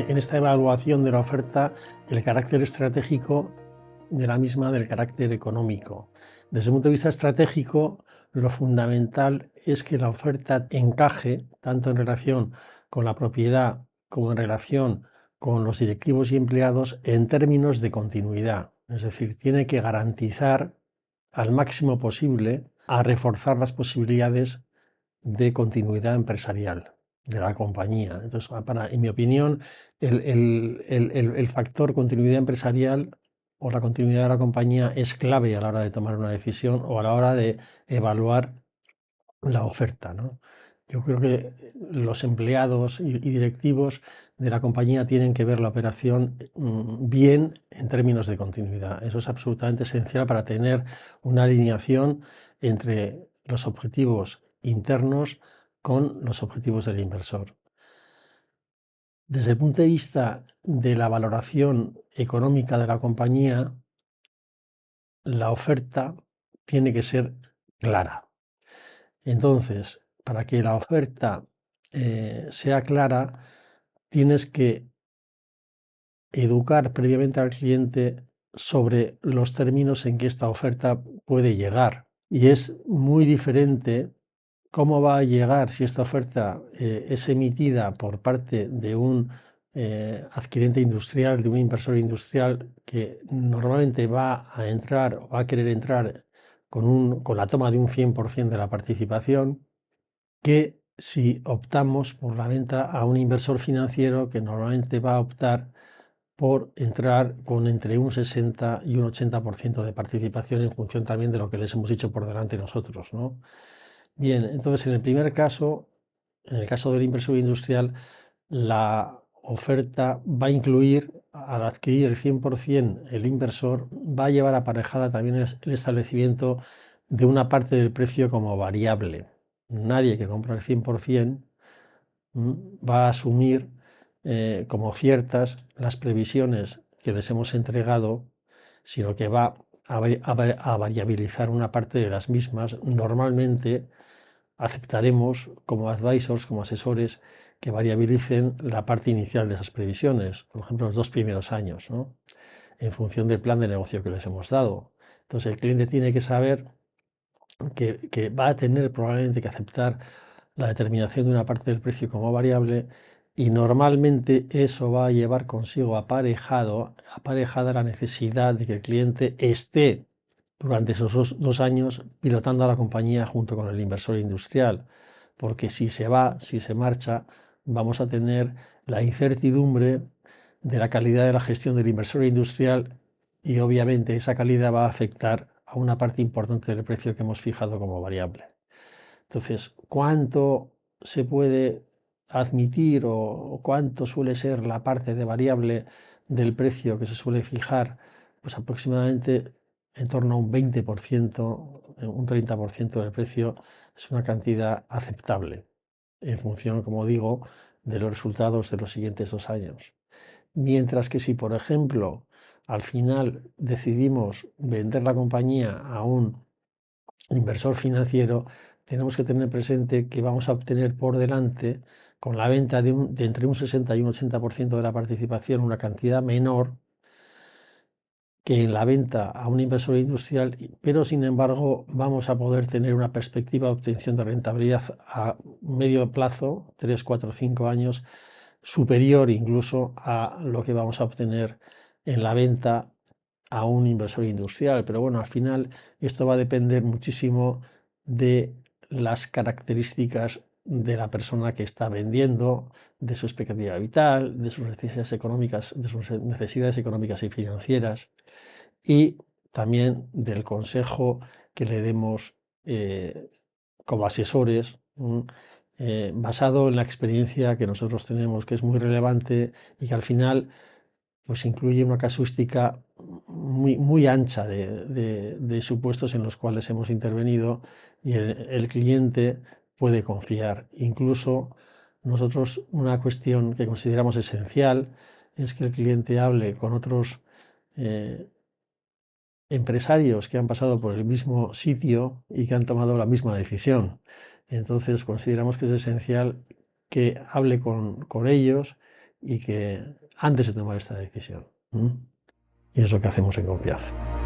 en esta evaluación de la oferta el carácter estratégico de la misma del carácter económico. Desde el punto de vista estratégico, lo fundamental es que la oferta encaje tanto en relación con la propiedad como en relación con los directivos y empleados en términos de continuidad. Es decir, tiene que garantizar al máximo posible a reforzar las posibilidades de continuidad empresarial de la compañía. Entonces, en mi opinión, el factor continuidad empresarial o la continuidad de la compañía es clave a la hora de tomar una decisión o a la hora de evaluar la oferta, ¿no? Yo creo que los empleados y directivos de la compañía tienen que ver la operación bien en términos de continuidad. Eso es absolutamente esencial para tener una alineación entre los objetivos internos con los objetivos del inversor. Desde el punto de vista de la valoración económica de la compañía, la oferta tiene que ser clara. Entonces, para que la oferta sea clara, tienes que educar previamente al cliente sobre los términos en que esta oferta puede llegar. Y es muy diferente cómo va a llegar si esta oferta es emitida por parte de un adquirente industrial, de un inversor industrial que normalmente va a entrar o va a querer entrar con la toma de un 100% de la participación, que si optamos por la venta a un inversor financiero que normalmente va a optar por entrar con entre un 60 y un 80% de participación en función también de lo que les hemos dicho por delante nosotros, ¿no? Bien, entonces en el primer caso, en el caso del inversor industrial, la oferta va a incluir, al adquirir el 100%, el inversor va a llevar aparejada también el establecimiento de una parte del precio como variable. Nadie que compra el 100% va a asumir como ciertas las previsiones que les hemos entregado, sino que va a variabilizar una parte de las mismas. Normalmente aceptaremos como advisors, como asesores, que variabilicen la parte inicial de esas previsiones, por ejemplo, los 2 primeros años, ¿no? En función del plan de negocio que les hemos dado. Entonces, el cliente tiene que saber que va a tener probablemente que aceptar la determinación de una parte del precio como variable, y normalmente eso va a llevar consigo aparejada la necesidad de que el cliente esté durante esos dos años pilotando a la compañía junto con el inversor industrial, porque si se va, si se marcha, vamos a tener la incertidumbre de la calidad de la gestión del inversor industrial, y obviamente esa calidad va a afectar a una parte importante del precio que hemos fijado como variable. Entonces, ¿cuánto se puede admitir o cuánto suele ser la parte de variable del precio que se suele fijar? Pues aproximadamente en torno a un 20%, un 30% del precio es una cantidad aceptable en función, como digo, de los resultados de los siguientes 2 años. Mientras que si, por ejemplo, al final decidimos vender la compañía a un inversor financiero, tenemos que tener presente que vamos a obtener por delante, con la venta de entre un 60 y un 80% de la participación, una cantidad menor que en la venta a un inversor industrial, pero sin embargo vamos a poder tener una perspectiva de obtención de rentabilidad a medio plazo, 3, 4, 5 años, superior incluso a lo que vamos a obtener en la venta a un inversor industrial. Pero bueno, al final esto va a depender muchísimo de las características de la persona que está vendiendo, de su expectativa vital, de sus necesidades económicas y financieras, y también del consejo que le demos como asesores, basado en la experiencia que nosotros tenemos, que es muy relevante y que al final pues incluye una casuística muy ancha de supuestos en los cuales hemos intervenido, y el cliente puede confiar. Incluso nosotros, una cuestión que consideramos esencial es que el cliente hable con otros empresarios que han pasado por el mismo sitio y que han tomado la misma decisión. Entonces consideramos que es esencial que hable con ellos, y que antes de tomar esta decisión. Y es lo que hacemos en Confianza.